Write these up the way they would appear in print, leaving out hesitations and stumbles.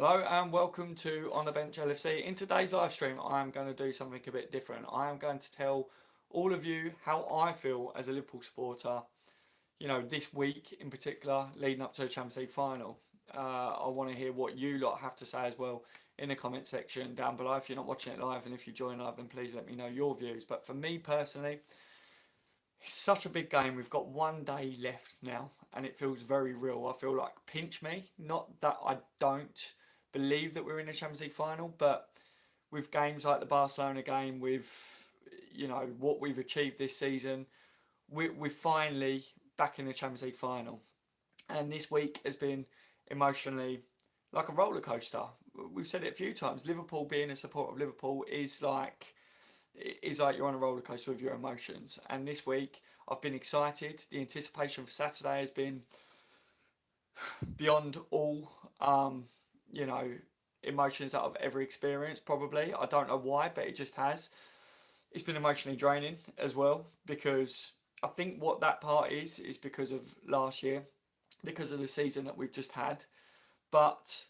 Hello and welcome to On the Bench LFC. In today's live stream, I am going to do something a bit different. I am going to tell all of you how I feel as a Liverpool supporter, this week in particular, leading up to the Champions League final. I want to hear what you lot have to say as well in the comment section down below. If you're not watching it live and if you join live, then please let me know your views. But for me personally, it's such a big game. We've got one day left now, and it feels very real. I feel like pinch me. Not that I don't believe that we're in a Champions League final, but with games like the Barcelona game, with what we've achieved this season, we're finally back in the Champions League final. And this week has been emotionally like a roller coaster. We've said it a few times. Liverpool, being a supporter of Liverpool, is like you're on a roller coaster with your emotions. And this week, I've been excited. The anticipation for Saturday has been beyond all, you know, emotions that I've ever experienced. Probably, I don't know why, but it just has. It's been emotionally draining as well because I think what that part is because of last year, because of the season that we've just had. But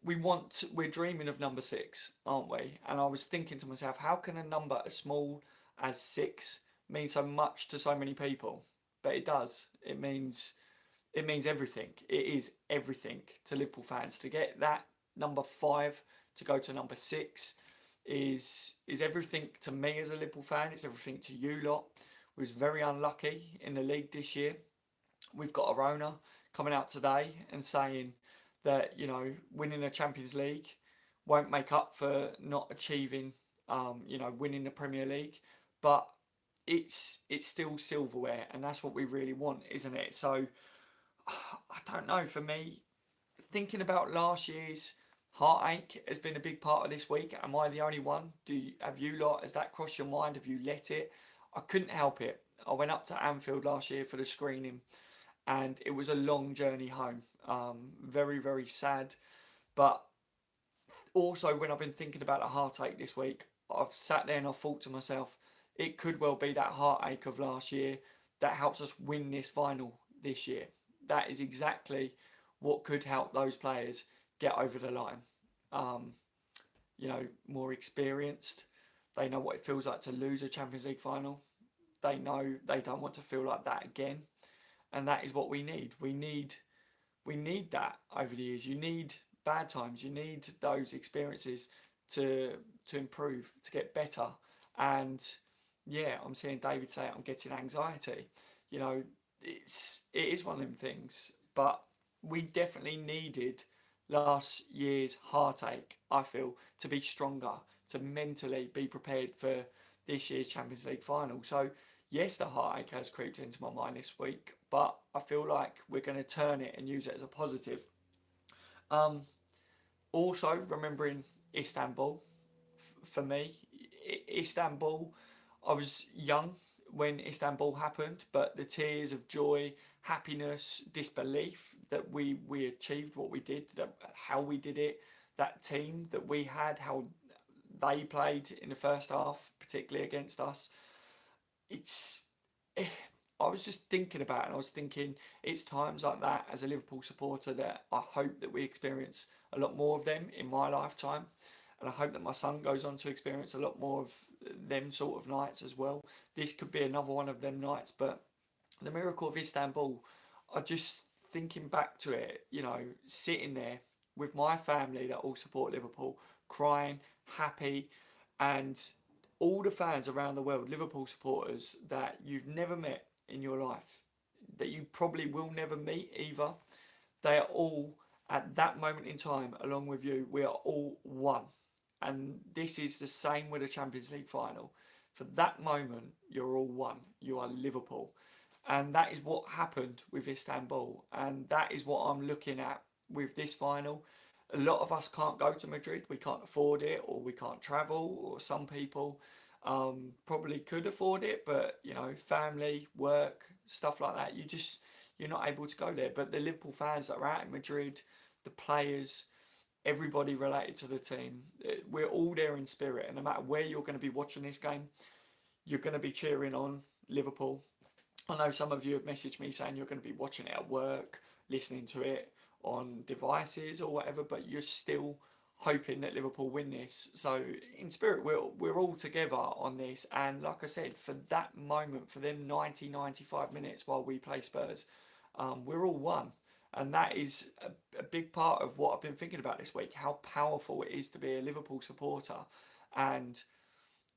we're dreaming of number six, aren't we? And I was thinking to myself, how can a number as small as six mean so much to so many people? But it does. It means everything. It is everything to Liverpool fans. To get that number five to go to number six is everything to me as a Liverpool fan. It's everything to you lot. We was very unlucky in the league this year. We've got our owner coming out today and saying that winning a Champions League won't make up for not achieving winning the Premier League, but it's still silverware, and that's what we really want, isn't it? So I don't know. For me, thinking about last year's heartache has been a big part of this week. Am I the only one? Have you lot? Has that crossed your mind? Have you let it? I couldn't help it. I went up to Anfield last year for the screening, and it was a long journey home. Very, very sad. But also, when I've been thinking about a heartache this week, I've sat there and I've thought to myself, it could well be that heartache of last year that helps us win this final this year. That is exactly what could help those players get over the line. Um, More experienced. They know what it feels like to lose a Champions League final. They know they don't want to feel like that again, and that is what we need. We need that over the years. You need bad times. You need those experiences to improve, to get better. And yeah, I'm seeing David say I'm getting anxiety. You know, it is one of them things. But we definitely needed last year's heartache, I feel, to be stronger, to mentally be prepared for this year's Champions League final. So yes, the heartache has creeped into my mind this week, but I feel like we're going to turn it and use it as a positive. Um, Also, remembering Istanbul, for me, Istanbul, I was young when Istanbul happened, but the tears of joy, happiness, disbelief that we achieved what we did, how we did it, that team that we had, how they played in the first half, particularly against us, it's I was just thinking about it, and I was thinking it's times like that as a Liverpool supporter that I hope that we experience a lot more of them in my lifetime, and I hope that my son goes on to experience a lot more of them sort of nights as well. This could be another one of them nights, but the miracle of Istanbul, I just thinking back to it, sitting there with my family that all support Liverpool, crying, happy, and all the fans around the world, Liverpool supporters that you've never met in your life, that you probably will never meet either, they are all at that moment in time, along with you, we are all one. And this is the same with the Champions League final. For that moment, you're all one. You are Liverpool. And that is what happened with Istanbul. And that is what I'm looking at with this final. A lot of us can't go to Madrid. We can't afford it, or we can't travel, or some people probably could afford it, but family, work, stuff like that. You're not able to go there. But the Liverpool fans that are out in Madrid, the players, everybody related to the team, we're all there in spirit. And no matter where you're going to be watching this game, you're going to be cheering on Liverpool. I know some of you have messaged me saying you're going to be watching it at work, listening to it on devices or whatever, but you're still hoping that Liverpool win this. So in spirit, we're all together on this. And like I said, for that moment, for them 90-95 minutes while we play Spurs, we're all one. And that is a big part of what I've been thinking about this week, how powerful it is to be a Liverpool supporter. And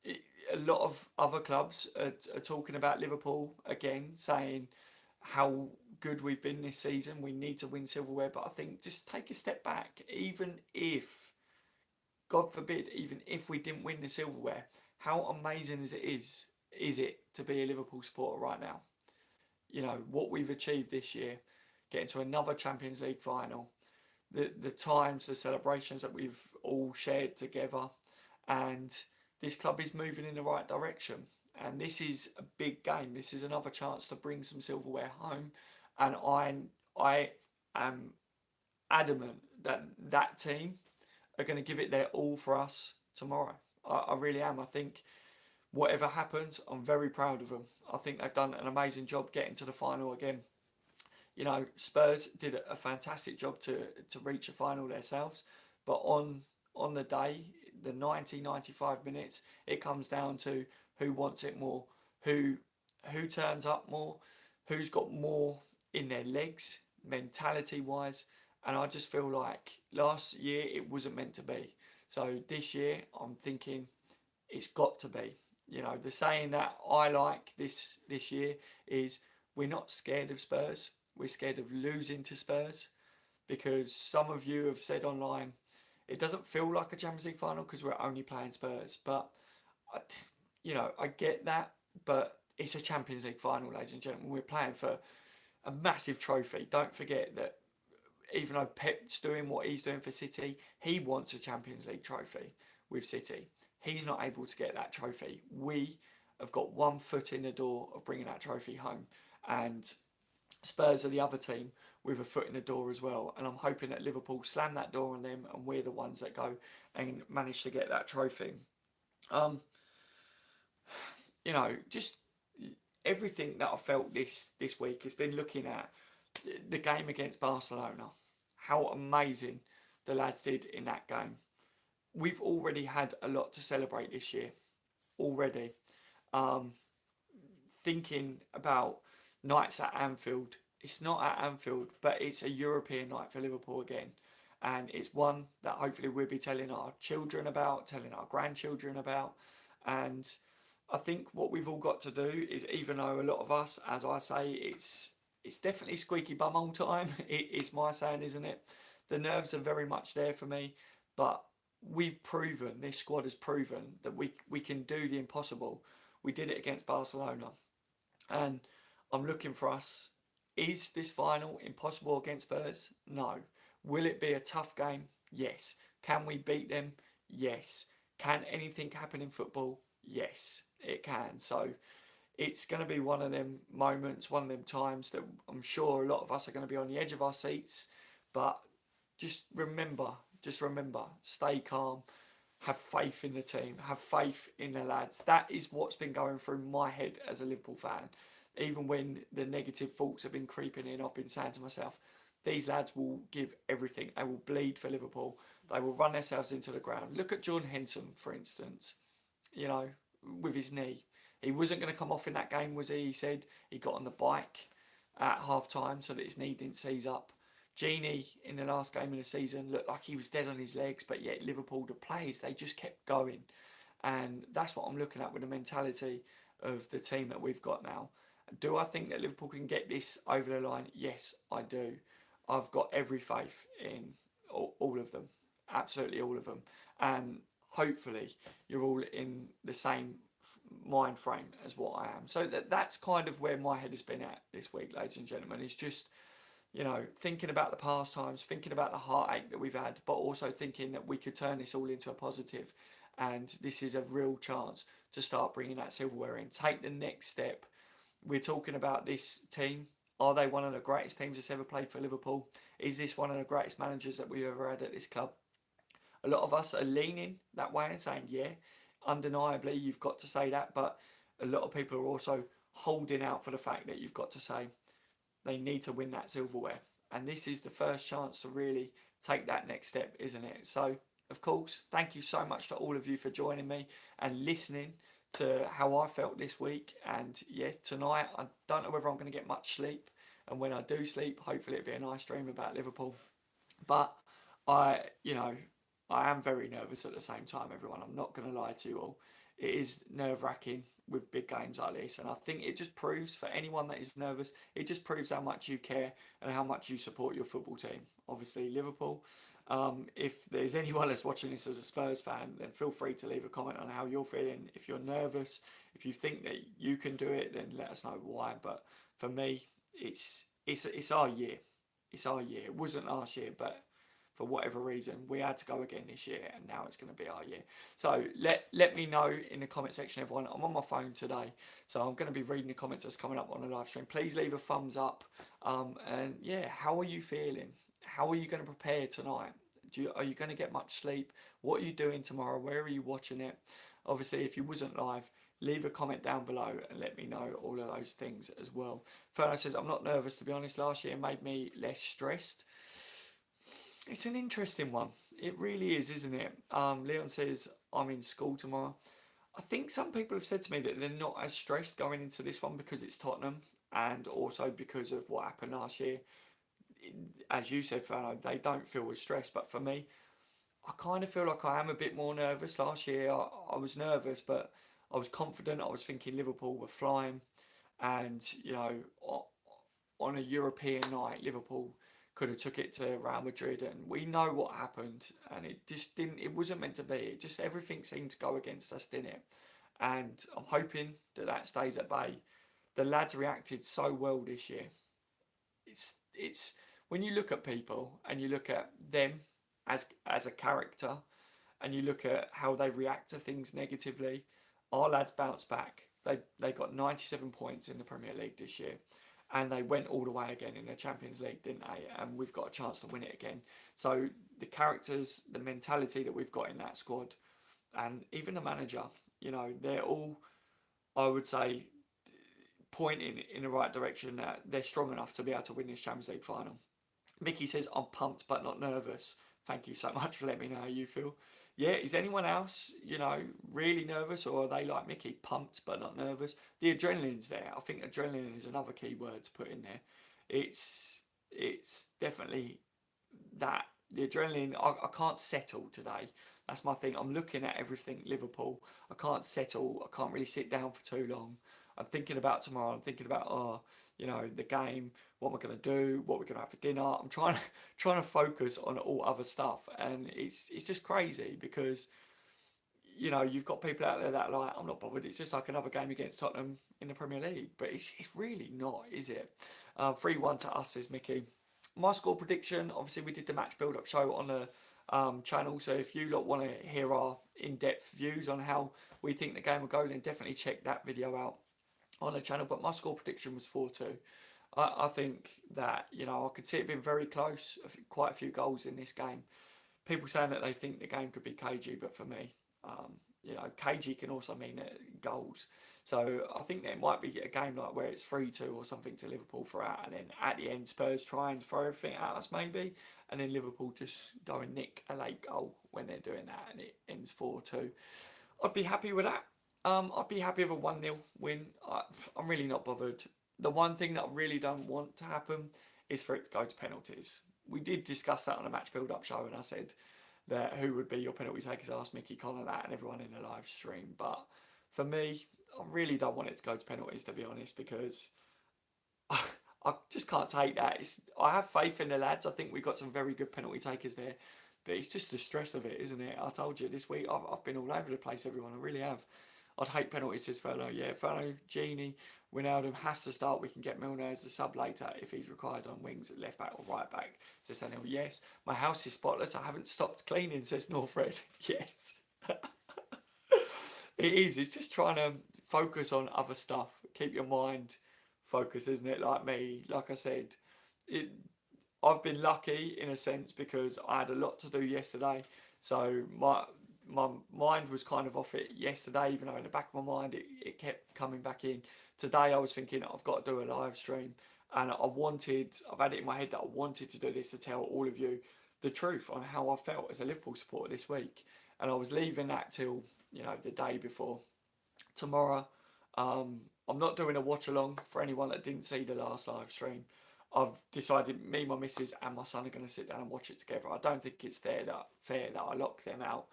it, a lot of other clubs are talking about Liverpool again, saying how good we've been this season. We need to win silverware, but I think just take a step back. Even if, God forbid, even if we didn't win the silverware, how amazing is it to be a Liverpool supporter right now? You know what we've achieved this year, getting to another Champions League final, the times, the celebrations that we've all shared together, and this club is moving in the right direction. And this is a big game. This is another chance to bring some silverware home, and I am adamant that that team are going to give it their all for us tomorrow. I really am. I think whatever happens, I'm very proud of them. I think they've done an amazing job getting to the final again. You know, Spurs did a fantastic job to reach a final themselves, but on the day, the 90-95 minutes, it comes down to who wants it more, who who turns up more, who's got more in their legs, mentality wise. And I just feel like last year it wasn't meant to be. So this year I'm thinking it's got to be. You know, the saying that I like this year is we're not scared of Spurs. We're scared of losing to Spurs, because some of you have said online it doesn't feel like a Champions League final because we're only playing Spurs. But I, you know, I get that, but it's a Champions League final, ladies and gentlemen. We're playing for a massive trophy. Don't forget that even though Pep's doing what he's doing for City, he wants a Champions League trophy with City. He's not able to get that trophy. We have got one foot in the door of bringing that trophy home, and Spurs are the other team with a foot in the door as well. And I'm hoping that Liverpool slam that door on them, and we're the ones that go and manage to get that trophy. Um, you know, just everything that I felt this week has been looking at the game against Barcelona. How amazing the lads did in that game. We've already had a lot to celebrate this year. Already. Um, Thinking about nights at Anfield. It's not at Anfield, but it's a European night for Liverpool again. And it's one that hopefully we'll be telling our children about, telling our grandchildren about. And I think what we've all got to do is, even though a lot of us, as I say, it's definitely squeaky bum all time. It's my saying, isn't it? The nerves are very much there for me, but we've proven, this squad has proven that we can do the impossible. We did it against Barcelona, and I'm looking for us. Is this final impossible against Spurs? No. Will it be a tough game? Yes. Can we beat them? Yes. Can anything happen in football? Yes, it can. So it's going to be one of them moments, one of them times that I'm sure a lot of us are going to be on the edge of our seats. But just remember, stay calm, have faith in the team, have faith in the lads. That is what's been going through my head as a Liverpool fan. Even when the negative thoughts have been creeping in, I've been saying to myself, these lads will give everything. They will bleed for Liverpool. They will run themselves into the ground. Look at Jordan Henson, for instance, you know, with his knee. He wasn't going to come off in that game, was he? He said he got on the bike at half time so that his knee didn't seize up. Genie, in the last game of the season, looked like he was dead on his legs, but yet Liverpool, the players, they just kept going. And that's what I'm looking at with the mentality of the team that we've got now. Do I think that Liverpool can get this over the line? Yes, I do. I've got every faith in all of them, absolutely all of them. And hopefully you're all in the same mind frame as what I am. So that's kind of where my head has been at this week, ladies and gentlemen. Is just, you know, thinking about the past times, thinking about the heartache that we've had, but also thinking that we could turn this all into a positive. And this is a real chance to start bringing that silverware in. Take the next step. We're talking about this team. Are they one of the greatest teams that's ever played for Liverpool? Is this one of the greatest managers that we've ever had at this club? A lot of us are leaning that way and saying, yeah, undeniably you've got to say that, but a lot of people are also holding out for the fact that you've got to say they need to win that silverware. and this is the first chance to really take that next step, isn't it? So, of course, thank you so much to all of you for joining me and listening to how I felt this week. And yes, tonight I don't know whether I'm going to get much sleep, and when I do sleep, hopefully it'll be a nice dream about Liverpool. But I, you know, I am very nervous at the same time, everyone. I'm not going to lie to you all. It is nerve wracking with big games like this. And I think it just proves for anyone that is nervous, it just proves how much you care and how much you support your football team. Obviously, Liverpool. If there's anyone that's watching this as a Spurs fan, then feel free to leave a comment on how you're feeling. If you're nervous, if you think that you can do it, then let us know why. But for me, it's our year. It's our year. It wasn't last year, but for whatever reason, we had to go again this year, and now it's going to be our year. So let me know in the comment section, everyone. I'm on my phone today, so I'm going to be reading the comments that's coming up on the live stream. Please leave a thumbs up. And yeah, how are you feeling? How are you going to prepare tonight? Are you going to get much sleep? What are you doing tomorrow? Where are you watching it? Obviously, if you wasn't live, leave a comment down below and let me know all of those things as well. Ferno says, I'm not nervous, to be honest. Last year made me less stressed. It's an interesting one. It really is, isn't it? Leon says, I'm in school tomorrow. I think some people have said to me that they're not as stressed going into this one because it's Tottenham, and also because of what happened last year. As you said, Ferno, they don't feel as stressed. But for me, I kind of feel like I am a bit more nervous. Last year, I was nervous, but I was confident. I was thinking Liverpool were flying, and on a European night, Liverpool could have took it to Real Madrid, and we know what happened, and it just didn't. It wasn't meant to be. It just everything seemed to go against us, didn't it? And I'm hoping that that stays at bay. The lads reacted so well this year. It's when you look at people and you look at them as a character, and you look at how they react to things negatively. Our lads bounced back. They got 97 points in the Premier League this year, and they went all the way again in the Champions League, didn't they? And we've got a chance to win it again. So the characters, the mentality that we've got in that squad, and even the manager, they're all, I would say, pointing in the right direction, that they're strong enough to be able to win this Champions League final. Mickey says, I'm pumped but not nervous. Thank you so much for letting me know how you feel. Yeah, is anyone else, really nervous, or are they like Mickey, pumped but not nervous? The adrenaline's there. I think adrenaline is another key word to put in there. It's definitely that. The adrenaline, I can't settle today. That's my thing. I'm looking at everything Liverpool. I can't settle. I can't really sit down for too long. I'm thinking about tomorrow. I'm thinking about, the game, what am I going to do, what we're going to have for dinner. I'm trying to focus on all other stuff, and it's just crazy because you've got people out there that are like, I'm not bothered. It's just like another game against Tottenham in the Premier League, but it's really not, is it? 3-1 to us, says Mickey. My score prediction. Obviously, we did the match build-up show on the channel, so if you lot want to hear our in-depth views on how we think the game will go, then definitely check that video out on the channel. But my score prediction was 4-2. I think that, I could see it being very close, quite a few goals in this game. People saying that they think the game could be cagey, but for me, cagey can also mean goals. So I think there might be a game like where it's 3-2 or something to Liverpool throughout, and then at the end Spurs try and throw everything at us maybe, and then Liverpool just go and nick a late goal when they're doing that, and it ends 4-2. I'd be happy with that. I'd be happy with a 1-0 win. I'm really not bothered. The one thing that I really don't want to happen is for it to go to penalties. We did discuss that on a match build-up show, and I said that who would be your penalty takers. I asked Mickey, Connor that, and everyone in the live stream. But for me, I really don't want it to go to penalties, to be honest, because I just can't take that. I have faith in the lads. I think we've got some very good penalty takers there. But it's just the stress of it, isn't it? I told you this week, I've been all over the place, everyone. I really have. I'd hate penalties, says Ferno. Yeah, Ferno, Genie, Wijnaldum has to start. We can get Milner as the sub later if he's required on wings at left back or right back. Says Daniel, yes. My house is spotless. I haven't stopped cleaning, says Northred. Yes. It is. It's just trying to focus on other stuff. Keep your mind focused, isn't it? Like me, like I said, I've been lucky in a sense because I had a lot to do yesterday. So my mind was kind of off it yesterday, even though in the back of my mind it kept coming back in. Today I was thinking I've got to do a live stream, and I've had it in my head that I wanted to do this to tell all of you the truth on how I felt as a Liverpool supporter this week. And I was leaving that till, the day before. Tomorrow, I'm not doing a watch along for anyone that didn't see the last live stream. I've decided me, my missus, and my son are going to sit down and watch it together. I don't think it's fair that I lock them out,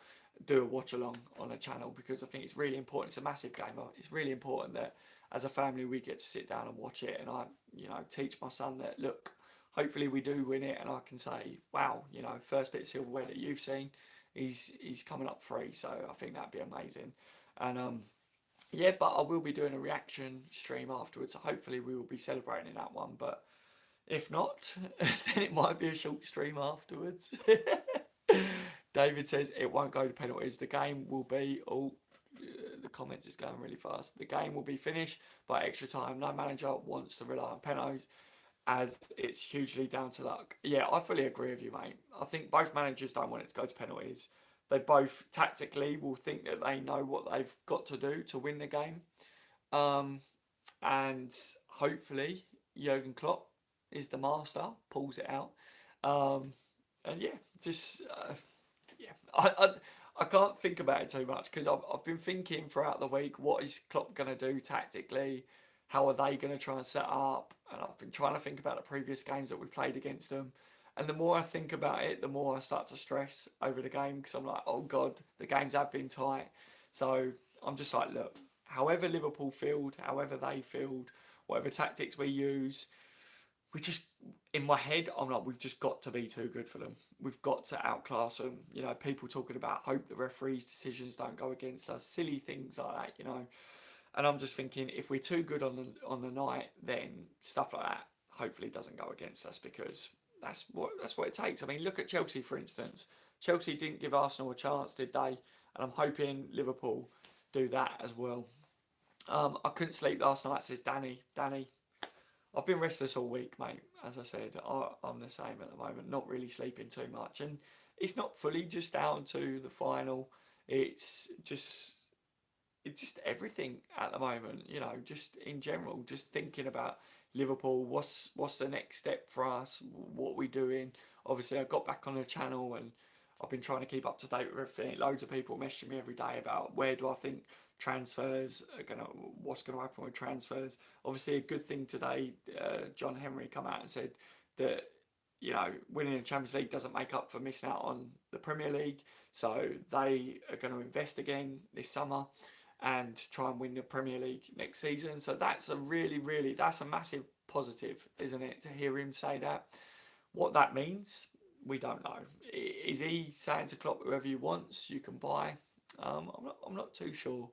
do a watch along on a channel, because I think it's really important. It's a massive game. It's really important that as a family we get to sit down and watch it, and I, teach my son that, look, hopefully we do win it, and I can say, wow, first bit of silverware that you've seen, he's coming up free. So I think that'd be amazing. And yeah, but I will be doing a reaction stream afterwards. So hopefully we will be celebrating that one. But if not, then it might be a short stream afterwards. David says it won't go to penalties. The game will be the comments is going really fast. The game will be finished by extra time. No manager wants to rely on penalties, as it's hugely down to luck. Yeah, I fully agree with you, mate. I think both managers don't want it to go to penalties. They both tactically will think that they know what they've got to do to win the game. And hopefully Jurgen Klopp is the master, pulls it out. And yeah, just yeah, I can't think about it too much, because I've been thinking throughout the week, what is Klopp going to do tactically? How are they going to try and set up? And I've been trying to think about the previous games that we played against them. And the more I think about it, the more I start to stress over the game, because I'm like, oh God, the games have been tight. So I'm just like, look, however Liverpool field, however they field, whatever tactics we use, we just, in my head, I'm like, we've just got to be too good for them. We've got to outclass them. People talking about hope the referees' decisions don't go against us, silly things like that, And I'm just thinking, if we're too good on the night, then stuff like that hopefully doesn't go against us, because that's what it takes. I mean, look at Chelsea, for instance. Chelsea didn't give Arsenal a chance, did they? And I'm hoping Liverpool do that as well. I couldn't sleep last night, says Danny. Danny, I've been restless all week, mate. As I said, I'm the same at the moment, not really sleeping too much. And it's not fully just down to the final. It's just everything at the moment, just in general, just thinking about Liverpool. What's the next step for us? What are we doing? Obviously, I got back on the channel and I've been trying to keep up to date with everything. Loads of people messaging me every day about where do I think transfers are what's gonna happen with transfers. Obviously, a good thing today, John Henry come out and said that winning the Champions League doesn't make up for missing out on the Premier League. So they are going to invest again this summer and try and win the Premier League next season. So that's that's a massive positive, isn't it, to hear him say that. What that means, we don't know. Is he saying to Klopp, whoever he wants, you can buy? I'm not too sure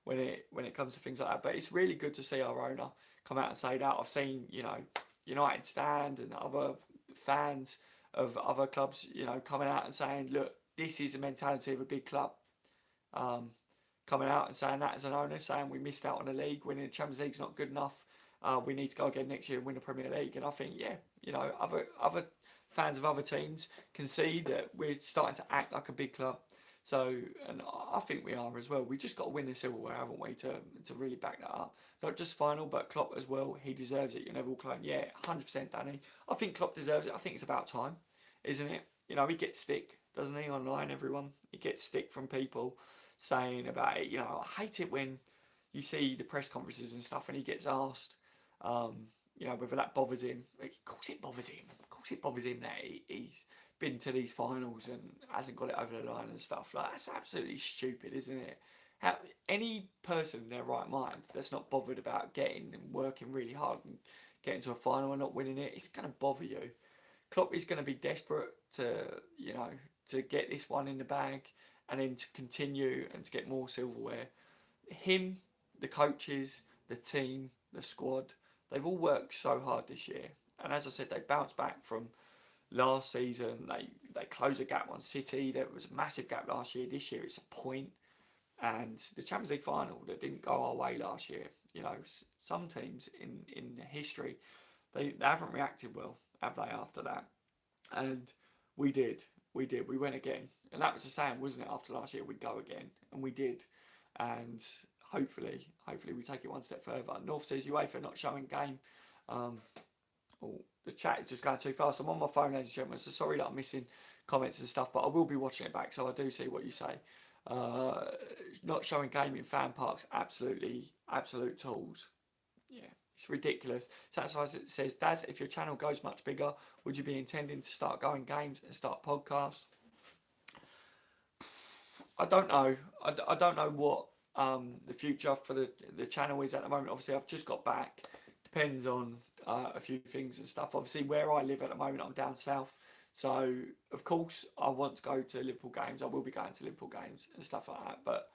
when it comes to things like that. But it's really good to see our owner come out and say that. I've seen United Stand and other fans of other clubs coming out and saying, look, this is the mentality of a big club. Coming out and saying that as an owner, saying we missed out on the league, winning the Champions League's not good enough. We need to go again next year and win the Premier League. And I think, other fans of other teams can see that we're starting to act like a big club. So, and I think we are as well. We just got to win the silverware, haven't we, to really back that up. Not just final, but Klopp as well. He deserves it. You're never all claim, yeah, 100%, Danny. I think Klopp deserves it. I think it's about time, isn't it? He gets stick, doesn't he, online, everyone? He gets stick from people saying about it. I hate it when you see the press conferences and stuff and he gets asked, whether that bothers him. Of course it bothers him. Of course it bothers him that he's been to these finals and hasn't got it over the line and stuff. Like, that's absolutely stupid, isn't it? Any person in their right mind that's not bothered about getting and working really hard and getting to a final and not winning it, it's going to bother you. Klopp is going to be desperate to get this one in the bag and then to continue and to get more silverware. Him, the coaches, the team, the squad, they've all worked so hard this year. And as I said, they bounced back from last season. They closed a gap on City. There was a massive gap last year. This year it's a point. And the Champions League final that didn't go our way last year. Some teams in history, they haven't reacted well, have they, after that? And we did. We went again. And that was the saying, wasn't it? After last year, we'd go again. And we did. And hopefully we take it one step further. North says UEFA not showing game. Oh, the chat is just going too fast. I'm on my phone, ladies and gentlemen, so sorry that I'm missing comments and stuff, but I will be watching it back, so I do see what you say. Uh, Not showing gaming fan parks, absolutely, absolute tools. Yeah, it's ridiculous. Satisfies it says, Daz, if your channel goes much bigger, would you be intending to start going games and start podcasts? I don't know. I don't know what the future for the channel is at the moment. Obviously, I've just got back. Depends on a few things and stuff. Obviously, where I live at the moment, I'm down south. So, of course, I want to go to Liverpool games. I will be going to Liverpool games and stuff like that. But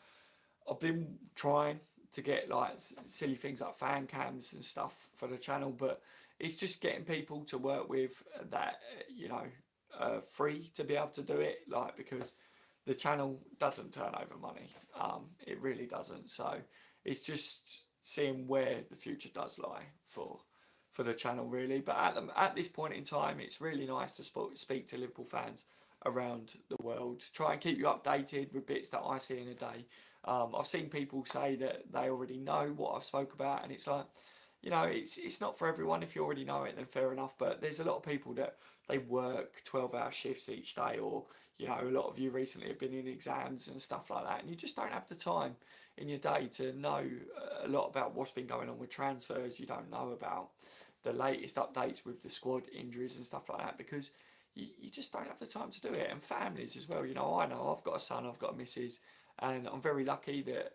I've been trying to get like silly things like fan cams and stuff for the channel, but it's just getting people to work with that, free to be able to do it, like, because the channel doesn't turn over money. It really doesn't. So it's just seeing where the future does lie for the channel, really. But at this point in time, it's really nice to speak to Liverpool fans around the world. Try and keep you updated with bits that I see in a day. I've seen people say that they already know what I've spoke about, and it's like, it's not for everyone. If you already know it, then fair enough. But there's a lot of people that they work 12-hour shifts each day, or a lot of you recently have been in exams and stuff like that, and you just don't have the time in your day to know a lot about what's been going on with transfers. You don't know about the latest updates with the squad injuries and stuff like that, because you just don't have the time to do it. And families as well. I know I've got a son, I've got a missus, and I'm very lucky that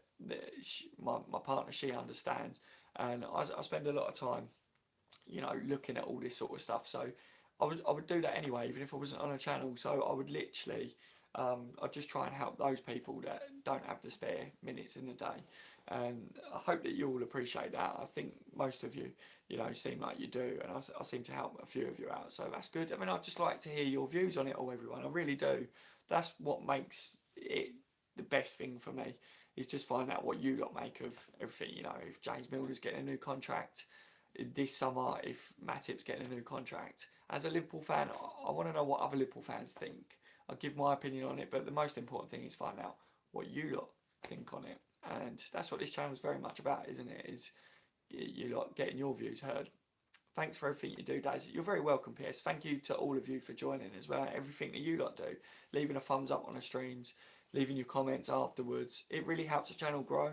my partner, she understands, and I spend a lot of time, looking at all this sort of stuff. So I would do that anyway, even if I wasn't on a channel. So I would literally, I'd just try and help those people that don't have the spare minutes in the day. And I hope that you all appreciate that. I think most of you, seem like you do, and I seem to help a few of you out. So that's good. I mean, I'd just like to hear your views on it all, everyone. I really do. That's what makes it the best thing for me, is just find out what you lot make of everything. If James Milner's getting a new contract this summer, if Matip's getting a new contract. As a Liverpool fan, I want to know what other Liverpool fans think. I'll give my opinion on it, but the most important thing is find out what you lot think on it. And that's what this channel is very much about, isn't it? Is you lot getting your views heard. Thanks for everything you do, Daz. You're very welcome, PS. Thank you to all of you for joining as well. Everything that you lot do, leaving a thumbs up on the streams, leaving your comments afterwards. It really helps the channel grow.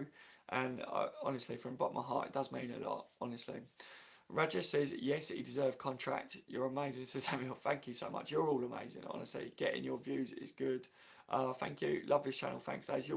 And honestly, from the bottom of my heart, it does mean a lot, honestly. Rajesh says, yes, he deserves contract. You're amazing, says Samuel. Thank you so much. You're all amazing, honestly. Getting your views is good. Thank you. Love this channel. Thanks, Daz.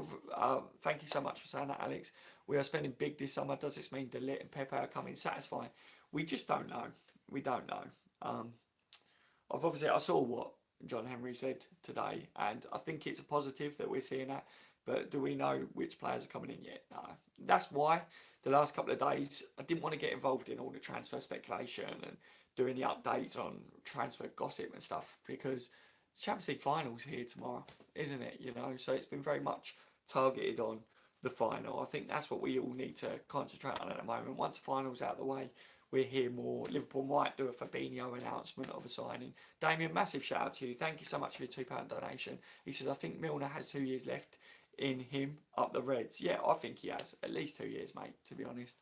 Thank you so much for saying that, Alex. We are spending big this summer. Does this mean Delit and Pepe are coming? Satisfying? We just don't know. We don't know. I saw what John Henry said today, and I think it's a positive that we're seeing that. But do we know which players are coming in yet? No. That's why the last couple of days I didn't want to get involved in all the transfer speculation and doing the updates on transfer gossip and stuff, because the Champions League final's here tomorrow, isn't it? So it's been very much targeted on the final. I think that's what we all need to concentrate on at the moment. Once the final's out of the way, we'll hear more. Liverpool might do a Fabinho announcement of a signing. Damien, massive shout out to you. Thank you so much for your £2 donation. He says, I think Milner has 2 years left in him up the Reds. Yeah, I think he has at least 2 years, mate, to be honest.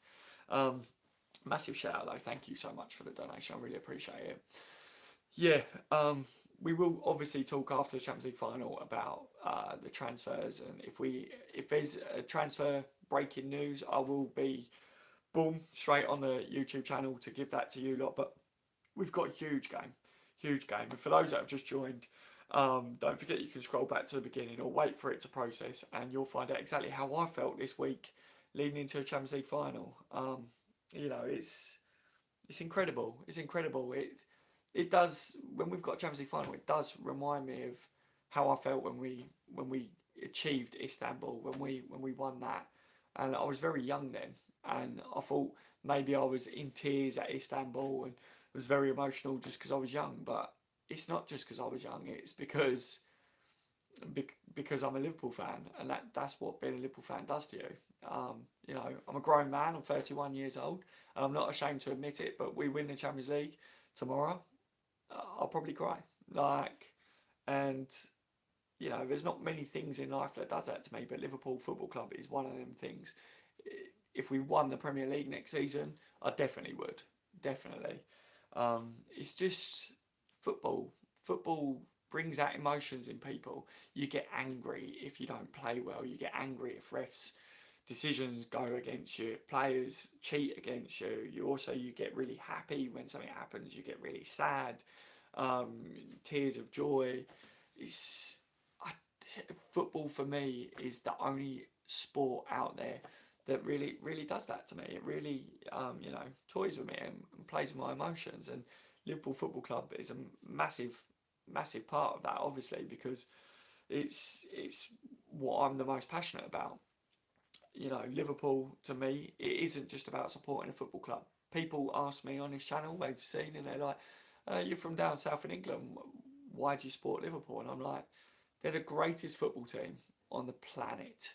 Massive shout out though. Thank you so much for the donation. I really appreciate it. Yeah, we will obviously talk after the Champions League final about the transfers, and if there's a transfer breaking news, I will be boom straight on the YouTube channel to give that to you lot. But we've got a huge game. And for those that have just joined, don't forget you can scroll back to the beginning or wait for it to process, and you'll find out exactly how I felt this week leading into a Champions League final. It's incredible. It's incredible. It does, when we've got a Champions League final, it does remind me of how I felt when we achieved Istanbul, when we won that. And I was very young then, and I thought maybe I was in tears at Istanbul and was very emotional just because I was young. But it's not just because I was young, it's because I'm a Liverpool fan, and that's what being a Liverpool fan does to you. I'm a grown man, I'm 31 years old, and I'm not ashamed to admit it, but we win the Champions League tomorrow, I'll probably cry. And there's not many things in life that does that to me, but Liverpool Football Club is one of them things. If we won the Premier League next season, I definitely would. Definitely. It's just football. Football brings out emotions in people. You get angry if you don't play well. You get angry if refs decisions go against you. If players cheat against you, you get really happy when something happens. You get really sad, tears of joy. It's I, football for me is the only sport out there that really does that to me. It really toys with me and plays with my emotions. And Liverpool Football Club is a massive part of that, obviously, because it's what I'm the most passionate about. Liverpool to me, it isn't just about supporting a football club. People ask me on this channel, they've seen, and they're like, "You're from down south in England. Why do you support Liverpool?" And I'm like, "They're the greatest football team on the planet.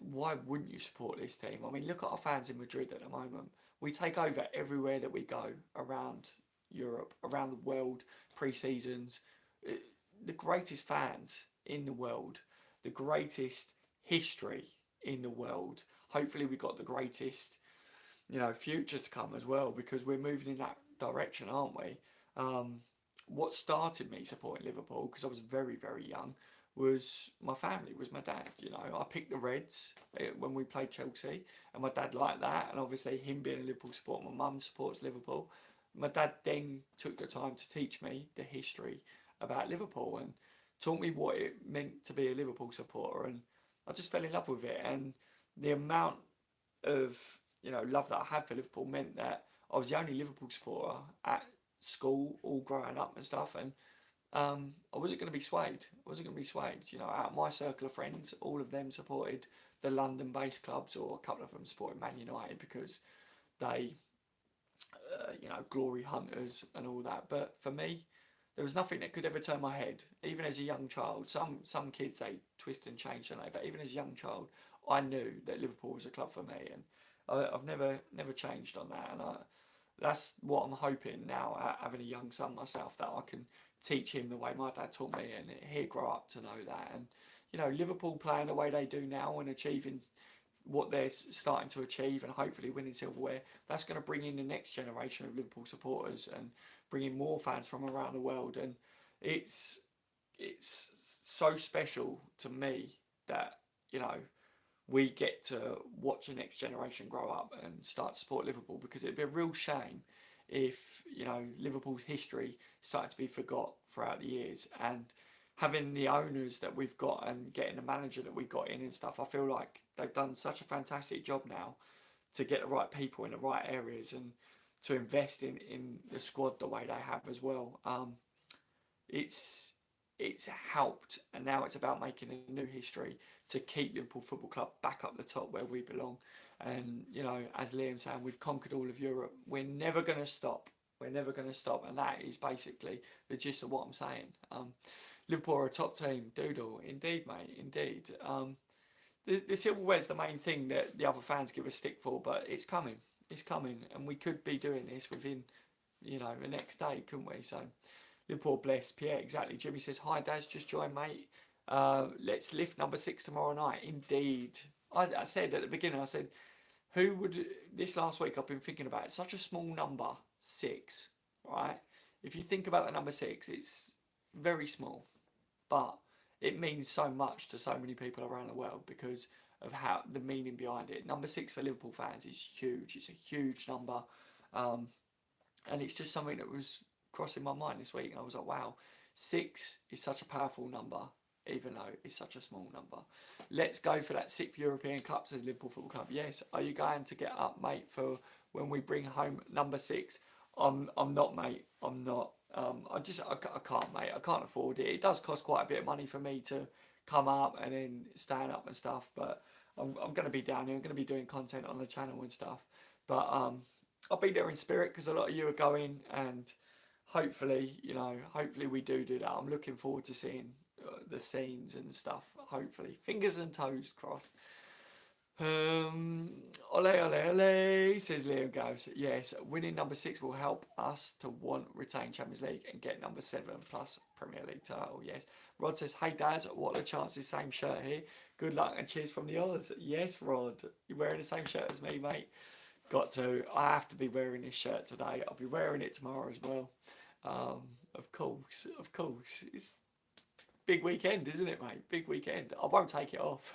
Why wouldn't you support this team? I mean, look at our fans in Madrid at the moment. We take over everywhere that we go around Europe, around the world, pre-seasons. The greatest fans in the world, the greatest history in the world. Hopefully, we got the greatest, future to come as well, because we're moving in that direction, aren't we? What started me supporting Liverpool, because I was very very young, was my family, was my dad. I picked the Reds when we played Chelsea, and my dad liked that, and obviously him being a Liverpool supporter, my mum supports Liverpool. My dad then took the time to teach me the history about Liverpool and taught me what it meant to be a Liverpool supporter, and I just fell in love with it. And the amount of love that I had for Liverpool meant that I was the only Liverpool supporter at school, all growing up and stuff, and I wasn't going to be swayed. I wasn't going to be swayed. Out of my circle of friends, all of them supported the London-based clubs, or a couple of them supported Man United because they, glory hunters and all that. But for me, there was nothing that could ever turn my head. Even as a young child, some kids, they twist and change, don't they? But even as a young child, I knew that Liverpool was a club for me, and I've never changed on that. And that's what I'm hoping now, having a young son myself, that I can teach him the way my dad taught me, and he'll grow up to know that. And Liverpool playing the way they do now and achieving what they're starting to achieve, and hopefully winning silverware, that's going to bring in the next generation of Liverpool supporters and bring in more fans from around the world. And it's so special to me that we get to watch the next generation grow up and start to support Liverpool, because it'd be a real shame if Liverpool's history started to be forgot throughout the years. And having the owners that we've got and getting the manager that we got in and stuff, I feel like they've done such a fantastic job now to get the right people in the right areas and to invest in the squad the way they have as well. It's it's helped, and now it's about making a new history to keep Liverpool Football Club back up the top where we belong. And as Liam's saying, we've conquered all of Europe. We're never going to stop. We're never going to stop, and that is basically the gist of what I'm saying. Liverpool are a top team, Doodle. Indeed, mate. Indeed. The silverware is the main thing that the other fans give a stick for, but it's coming. It's coming, and we could be doing this within, the next day, couldn't we? So, Liverpool blessed. Pierre, exactly. Jimmy says, "Hi, Daz. Just joined, mate. Let's lift number 6 tomorrow night." Indeed. I said at the beginning, I said, who would, this last week I've been thinking about it, such a small number, 6, right? If you think about the number 6, it's very small, but it means so much to so many people around the world because of how the meaning behind it. Number 6 for Liverpool fans is huge. It's a huge number, and it's just something that was crossing my mind this week, and I was like, wow, 6 is such a powerful number, even though it's such a small number. Let's go for that 6th European Cup, says Liverpool Football Club. Yes, are you going to get up, mate, for when we bring home number 6? I'm not, mate. I'm not. I can't, mate. I can't afford it. It does cost quite a bit of money for me to come up and then stand up and stuff, but I'm going to be down here. I'm going to be doing content on the channel and stuff. But I'll be there in spirit because a lot of you are going, and hopefully, hopefully we do that. I'm looking forward to seeing the scenes and stuff. Hopefully, fingers and toes crossed. Ole ole ole, says Liam Goes. Yes, winning number 6 will help us to retain Champions League and get number 7 plus Premier League title. Yes. Rod says, "Hey Dad, what are the chances? Same shirt here. Good luck and cheers from the Oz." Yes, Rod, you're wearing the same shirt as me, mate. Got to. I have to be wearing this shirt today. I'll be wearing it tomorrow as well. Of course, of course. It's big weekend, isn't it, mate? Big weekend. I won't take it off.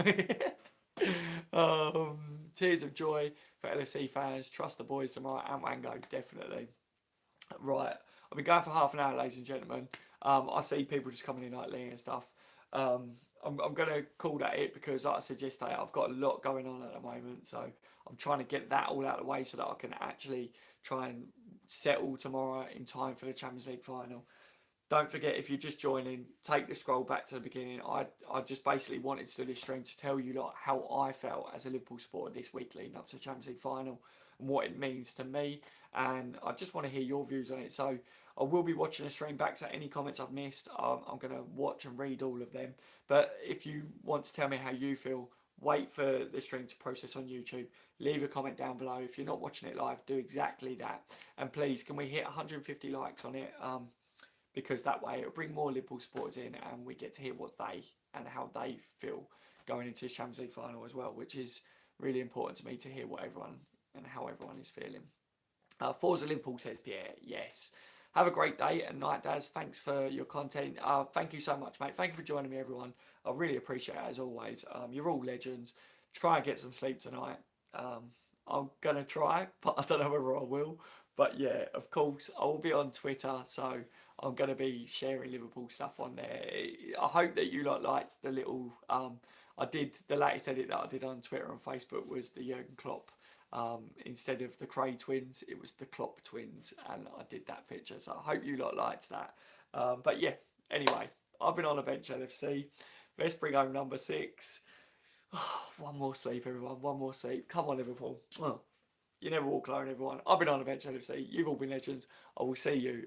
Tears of joy for LFC fans. Trust the boys tomorrow and Wango, definitely. Right, I've been going for half an hour, ladies and gentlemen. I see people just coming in like Lee and stuff. I'm going to call that it because, like I said yesterday, I've got a lot going on at the moment. So I'm trying to get that all out of the way so that I can actually try and settle tomorrow in time for the Champions League final. Don't forget, if you're just joining, take the scroll back to the beginning. I just basically wanted to do this stream to tell you like how I felt as a Liverpool supporter this week leading up to the Champions League final and what it means to me. And I just want to hear your views on it. So I will be watching the stream back. So any comments I've missed, I'm going to watch and read all of them. But if you want to tell me how you feel, wait for the stream to process on YouTube. Leave a comment down below. If you're not watching it live, do exactly that. And please, can we hit 150 likes on it? Because that way it'll bring more Liverpool supporters in and we get to hear what they and how they feel going into the Champions League final as well, which is really important to me to hear what everyone and how everyone is feeling. Forza Liverpool, says Pierre. Yes. Have a great day and night, Daz. Thanks for your content. Thank you so much, mate. Thank you for joining me, everyone. I really appreciate it, as always. You're all legends. Try and get some sleep tonight. I'm going to try, but I don't know whether I will. But yeah, of course, I will be on Twitter, so I'm going to be sharing Liverpool stuff on there. I hope that you liked the little... I did the latest edit that I did on Twitter and Facebook was the Jurgen Klopp. Instead of the Cray twins, it was the Klopp twins, and I did that picture. So I hope you liked that. But yeah, anyway, I've been on a bench LFC. Let's bring home number 6. Oh, one more sleep, everyone. One more sleep. Come on, Liverpool. Oh, you never walk alone, everyone. I've been on a bench LFC. You've all been legends. I will see you